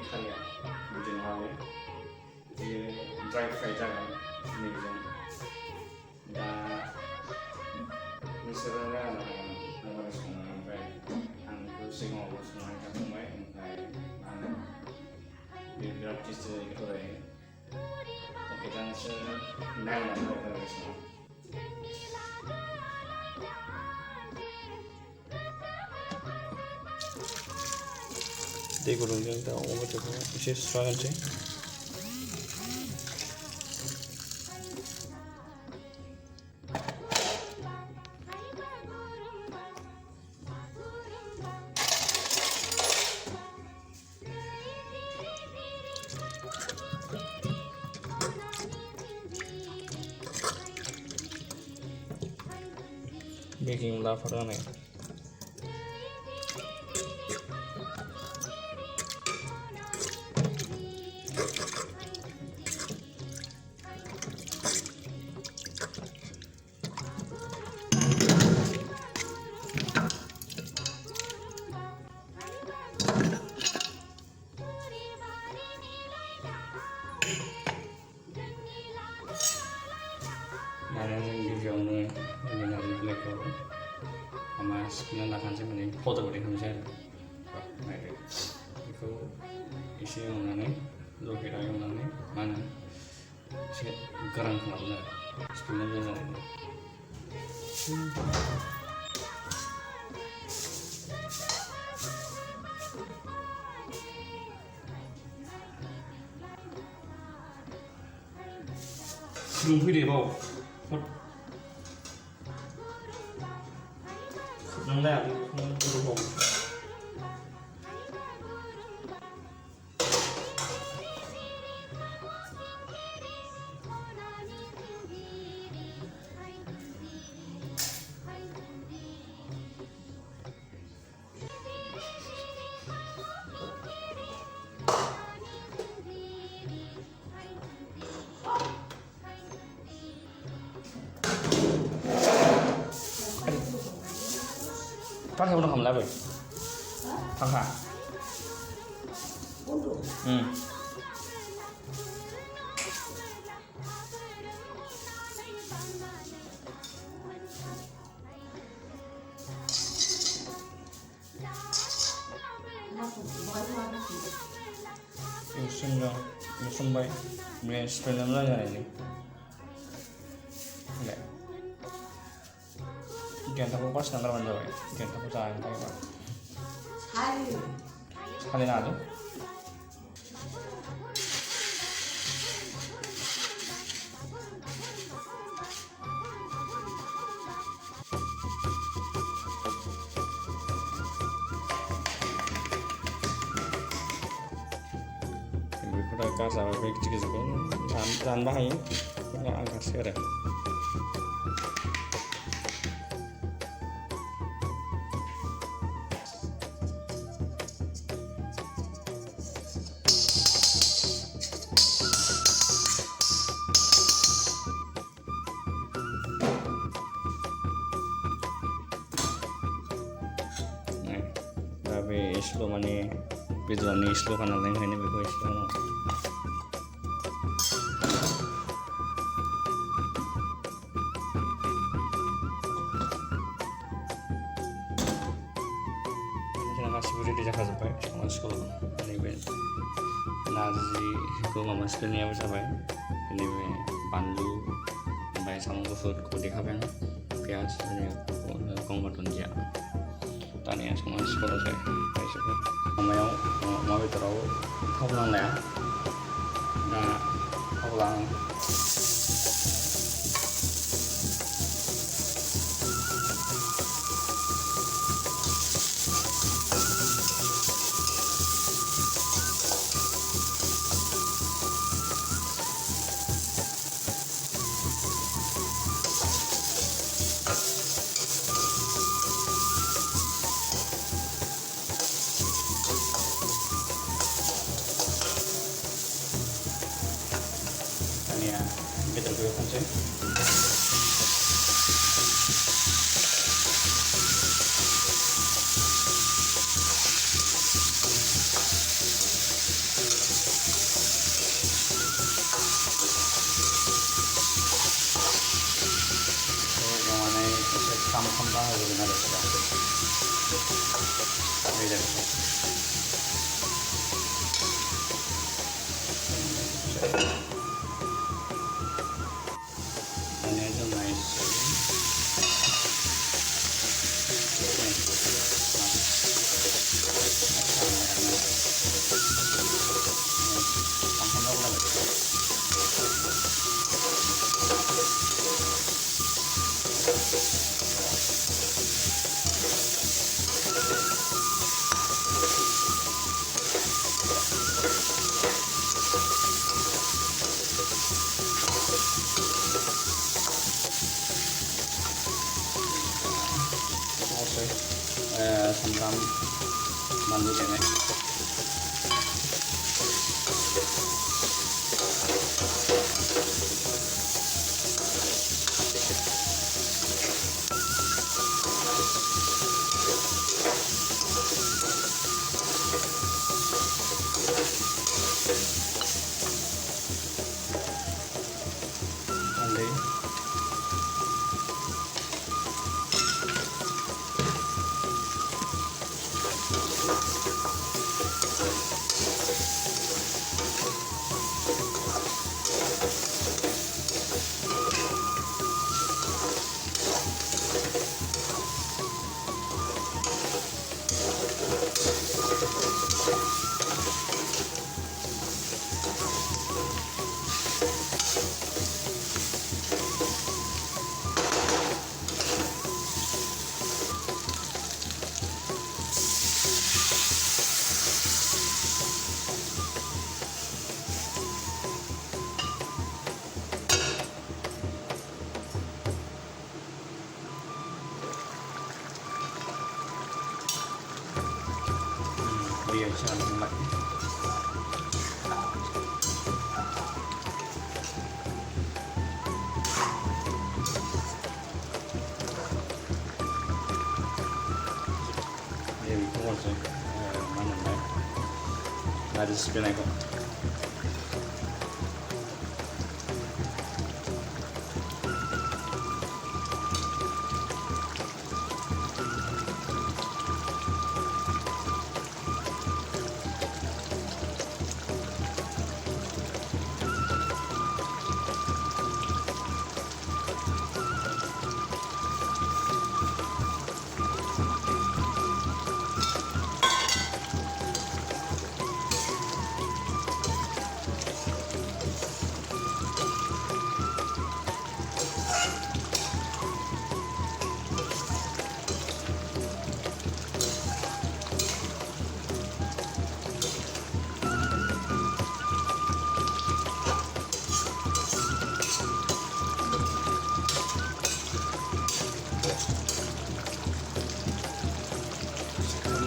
थालिया बिदिनोहाय बियो dry fry जागोन नैबेजों दा नोंसोरो रायलायनो हागोन आं बोरै सङो ओमफ्राय आं बेखौ सिगाङावबो संनानै जाखांबाय ओमफ्राय आं बे बिराद टेस्टि जायो गोथाव जायो अके दा नोंसोर नायनानै बोरै सङो दै गुदुंजों दा अमा बेदरखौ एसे सुस्रा होनोसै बेकिं लाफार होनाय दाना जों गिबियावनो नारजि बिलाइखौ माबा सिफ्लेना लाखानोसै माने पाउदार बायदि खालामनोसै आरो नायदो बेखौ एसे एवनानै लकेटआव एवनानै मा होनो एसे गोरान खालामनो आरो सिफ्लेना जाजानायनि सिगां फैदो बाव खोबनांलाया बेखौ गोदौबावो Pakai udah kamu lalu, pakai. Musim baik, mulai sepuluh lah ini. Enggak. Jangan takut pas nanti mana jauh, jangan takut jangan kayak apa. Sekali nado. Udah kasar, baik kecil-kecil kan, jangan bahaya, nggak angkat sekarang. Tapi slow mana, betul ni slow kan lain ini betul slow no. Nasi budi dijaga sampai masuk ini ben nasi itu mama sekalian apa sampai ini ben pandu sampai sama gufur kudi kapan pias ini kongkot tunja tanya sama sekolah saya sekolah mau terlalu kau pulang ya nah kau pulang kita buatkan sih. 3-3다 해보긴 하겠다. 이제 ini itu nice. Samram mandu ini. Bây giờ cho nó lạnh. Bây giờ mình không còn rồi. Mang lần đấy. Là display này không?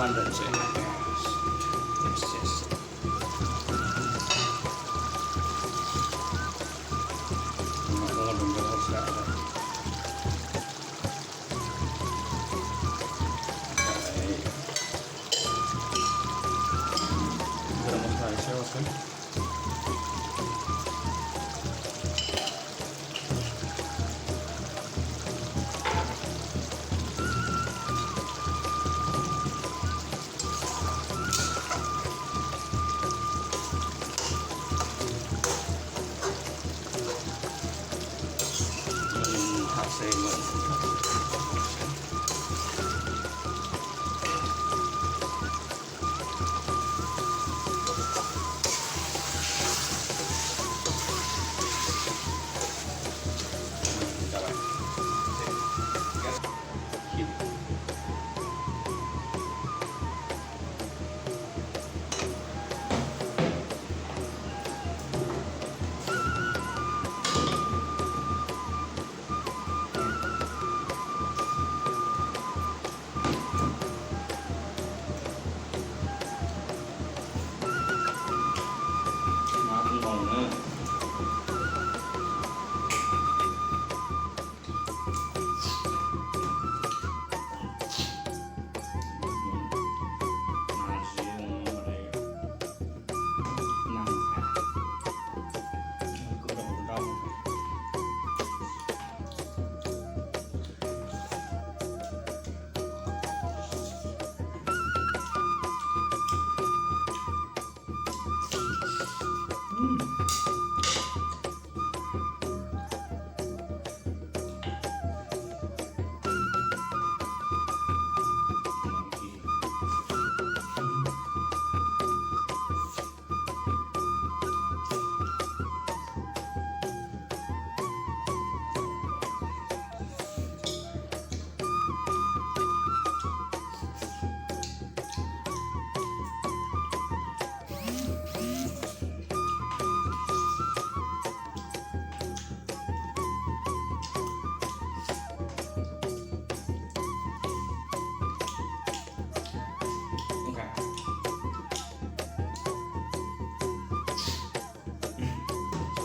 Mandan sih. Yes. Kalau bumbu harus ada. Garam masala isi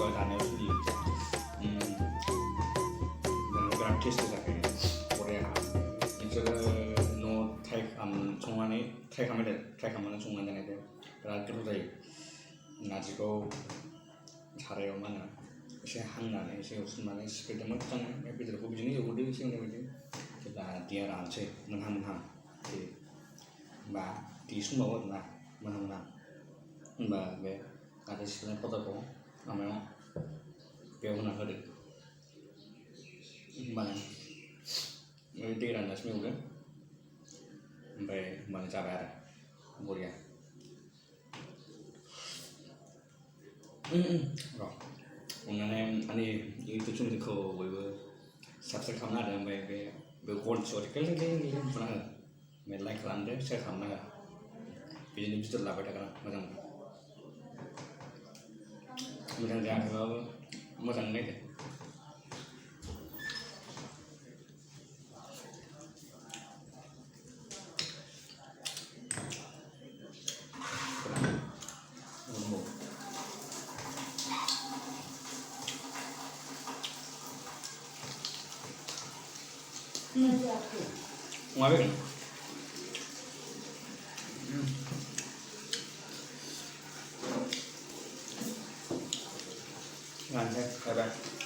जानायाव सोलियो बिराद टेस्टि जाखायो बरिया नोंसोरो न'आव try खालामनानै संनानै जानायदो बिराद गोथाव जायो नारजिखौ सारायाव मा होनो एसे हांनानै एसे एवस्रोमनानै सिफ्लेदो मोजाङै बेदरखौ बिदिनो एवदो एसे एवनाय बायदि जेब्ला दैया रानसै मोनहां होमबा दै संबावो आरोना मोनहां होमबा बे नारजि सिफ्लेनाय पाउडारखौ माबायाव बेयाव होना होदो होमबानो दै रानजासिम एवदो ओमफ्राय होमबानो जाबाय आरो बरिया र' अननानै आंनि इउटुब चेनेलखौ बयबो साबसक्राइब खालामना होदो ओमफ्राय बे गलथियाव गेलें बुना हो ओमफ्राय लाइक खालामदो शेयार खालामना हो बिदिनो भिडिअ लाबाय थागोन मोजां जायाखैबाबो मोजां नायदो अमा बेदर जानोसै बाय बाय